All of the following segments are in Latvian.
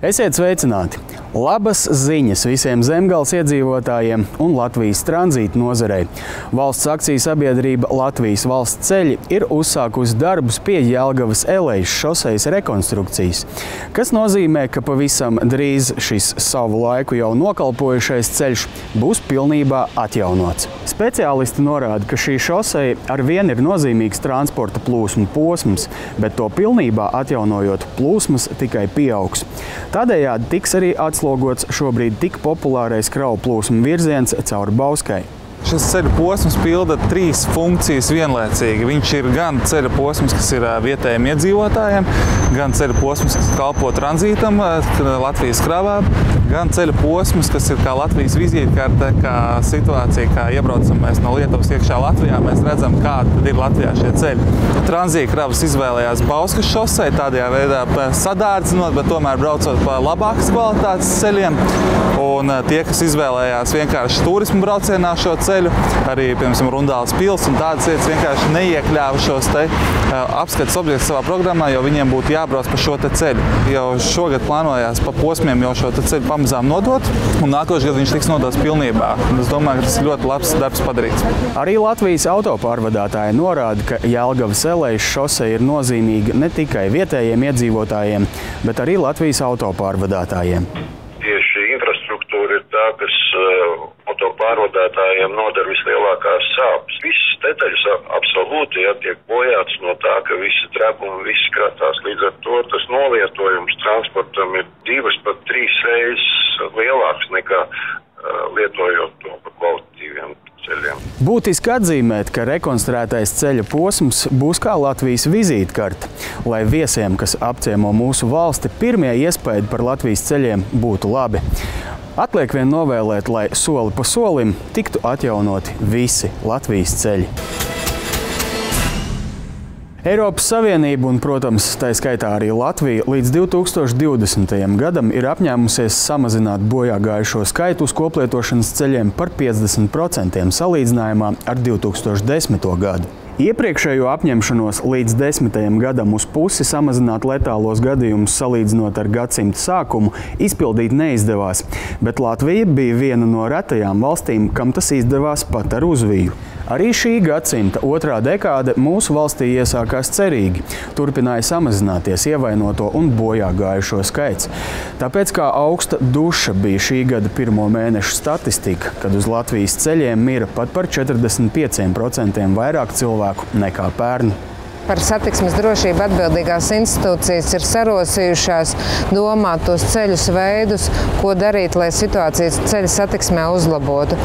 Esiet sveicināti! Labas ziņas visiem Zemgales iedzīvotājiem un Latvijas tranzīta nozarei. Valsts akciju sabiedrība Latvijas valsts ceļi ir uzsākusi darbus pie Jelgavas Elejas šosejas rekonstrukcijas, kas nozīmē, ka pavisam drīz šis savu laiku jau nokalpojušais ceļš būs pilnībā atjaunots. Speciālisti norāda, ka šī šoseja arvien ir nozīmīgs transporta plūsmu posms, bet to pilnībā atjaunojot plūsmas tikai pieaugs. Tādējādi tiks arī atslogots šobrīd tik populārais kravu plūsmu virziens cauri Bauskai. Šis ceļa posms pilda trīs funkcijas vienlaicīgi. Viņš ir gan ceļa posms, kas ir vietējiem iedzīvotājiem, gan ceļa posms, kas kalpo tranzītam Latvijas kravām, gan ceļa posms, kas ir kā Latvijas vizītkarte, kā situācija, kā iebraucam mēs no Lietuvas iekšā Latvijā, mēs redzam, kāda ir Latvijā šie ceļi. Tranzīta kravas izvēlējās Bauskas šoseju, tādajā veidā sadārdzinot, bet tomēr braucot pa labākas kvalitātes ceļiem. Un tie, kas izvēlējās vienkārši turismu braucienā šo ceļu, arī, piemēram, Rundāles pils un tādas vietas vienkārši neiekļāva šos te apskates objektus savā programmā, jo viņiem būtu jābrauc pa šo te ceļu. Jau šogad plānojās pa posmiem jau šo te ceļu pamazām nodot, un nākošais gads viņš tiks nodots pilnībā. Un es domāju, ka tas ir ļoti labs darbs padarīts. Arī Latvijas autopārvadātāji norāda, ka Jelgavas Elejas šoseja ir nozīmīga ne tikai vietējiem iedzīvotājiem, bet arī Latvijas autopārvadātājiem. Tieši infrastruktūra ir tā, kas autopārvadātājiem nodara vislielākās sāpes. Visas detaļas absolūti tiek bojāts no tā, ka visi trebumi, visi skratās. Līdz ar to tas novietojums transportam ir 2 pat 3 reizes lielāks nekā lietojot to pa kvalitatīviem ceļiem. Būtiski atzīmēt, ka rekonstruētais ceļa posms būs kā Latvijas vizītkarte, lai viesiem, kas apciemo mūsu valsti, pirmie iespaidi par Latvijas ceļiem būtu labi. Atliek vien novēlēt, lai soli pa solim tiktu atjaunoti visi Latvijas ceļi. Eiropas Savienība un, protams, tā skaitā arī Latvija līdz 2020. gadam ir apņēmusies samazināt bojāgājušo skaitu uz koplietošanas ceļiem par 50% salīdzinājumā ar 2010. gadu. Iepriekšējo apņemšanos līdz 10. gadam uz pusi samazināt letālos gadījumus salīdzinot ar gadsimta sākumu izpildīt neizdevās, bet Latvija bija viena no retajām valstīm, kam tas izdevās pat ar uzviju. Arī šī gadsimta otrā dekāde mūsu valstī iesākās cerīgi. Turpināja samazināties ievainoto un bojāgājušo skaits. Tāpēc kā augsta duša bija šī gada pirmo mēnešu statistika, kad uz Latvijas ceļiem mira pat par 45% vairāk cilvēku nekā pērn. Par satiksmes drošību atbildīgās institūcijas ir sarosījušās domāt tos ceļus veidus, ko darīt, lai situācijas ceļa satiksmē uzlabotu.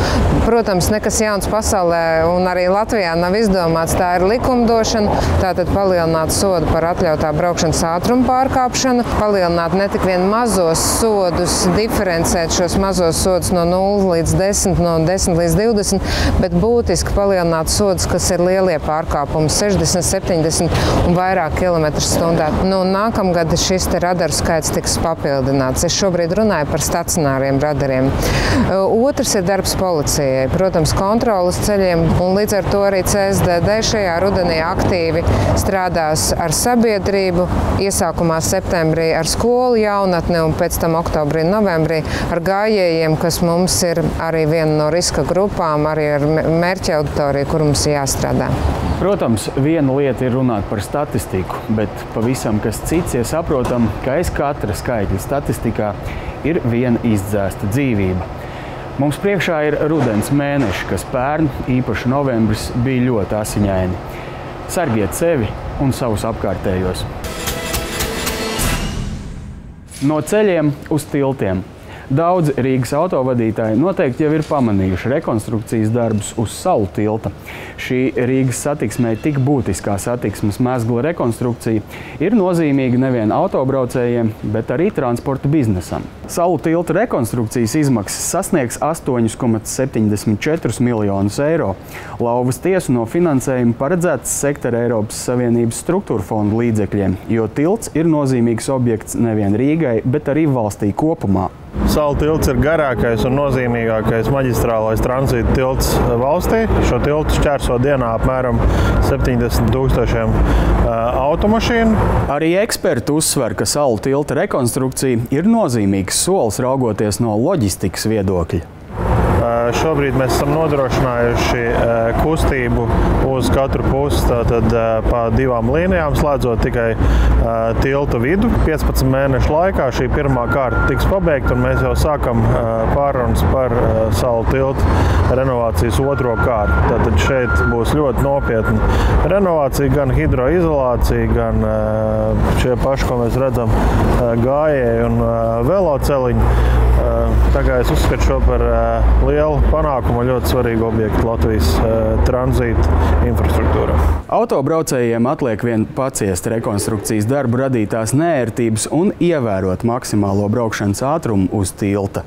Protams, nekas jauns pasaulē un arī Latvijā nav izdomāts. Tā ir likumdošana, tātad palielināt sodu par atļautā braukšanas ātruma pārkāpšanu, palielināt ne tik vien mazos sodus, diferencēt šos mazos sodus no 0 līdz 10, no 10 līdz 20, bet būtiski palielināt sodus, kas ir lielie pārkāpumi, 60, 70 un vairāk km/h. Nākamgad šis radaru skaits tiks papildināts. Es šobrīd runāju par stacionāriem radariem. Otrs ir darbs policijai. Protams, kontrolas ceļiem, un līdz ar to arī CSDD šajā rudenī aktīvi strādās ar sabiedrību. Iesākumā septembrī ar skolu jaunatni un pēc tam oktobrī, novembrī ar gājējiem, kas mums ir arī viena no riska grupām, arī ar mērķa auditoriju, kur mums ir jāstrādā. Protams, viena lieta ir runāt par statistiku, bet pavisam kas cits ir saprotam, ka aiz katra skaitļa statistikā ir viena izdzēsta dzīvība. Mums priekšā ir rudens mēneši, kas pērn, īpaši novembris, bija ļoti asiņaini. Sargiet sevi un savus apkārtējos. No ceļiem uz tiltiem. Daudzi Rīgas autovadītāji noteikti jau ir pamanījuši rekonstrukcijas darbus uz Salu tilta. Šī Rīgas satiksmei tik būtiskā satiksmes mezgla rekonstrukcija ir nozīmīga nevien autobraucējiem, bet arī transporta biznesam. Salu tilta rekonstrukcijas izmaksas sasniegs 8,74 miljonus eiro. Lauvas tiesu no finansējuma paredzēts sekt ar Eiropas Savienības struktūra fondu līdzekļiem, jo tilts ir nozīmīgs objekts nevien Rīgai, bet arī valstī kopumā. Salu tilts ir garākais un nozīmīgākais maģistrālais tranzīta tilts valstī. Šo tiltu šķērso dienā apmēram 70,000 automašīnu. Arī eksperti uzsver, ka Salu tilta rekonstrukcija ir nozīmīgs solis raugoties no loģistikas viedokļa. Šobrīd mēs esam nodrošinājuši kustību uz katru pusi, tātad pa 2 līnijām, slēdzot tikai tilta vidu. 15 mēnešu laikā šī pirmā kārta tiks pabeigta, un mēs jau sākam pārunas par Salu tilta renovācijas otro kārtu. Tātad šeit būs ļoti nopietna renovācija, gan hidroizolācija, gan šie paši, ko mēs redzam, gājēji un veloceliņi. Tā kā es uzskatu šo par lielu panākumu un ļoti svarīgu objektu Latvijas tranzīta infrastruktūrā. Autobraucējiem atliek vien paciest rekonstrukcijas darbu radītās neērtības un ievērot maksimālo braukšanas ātrumu uz tilta.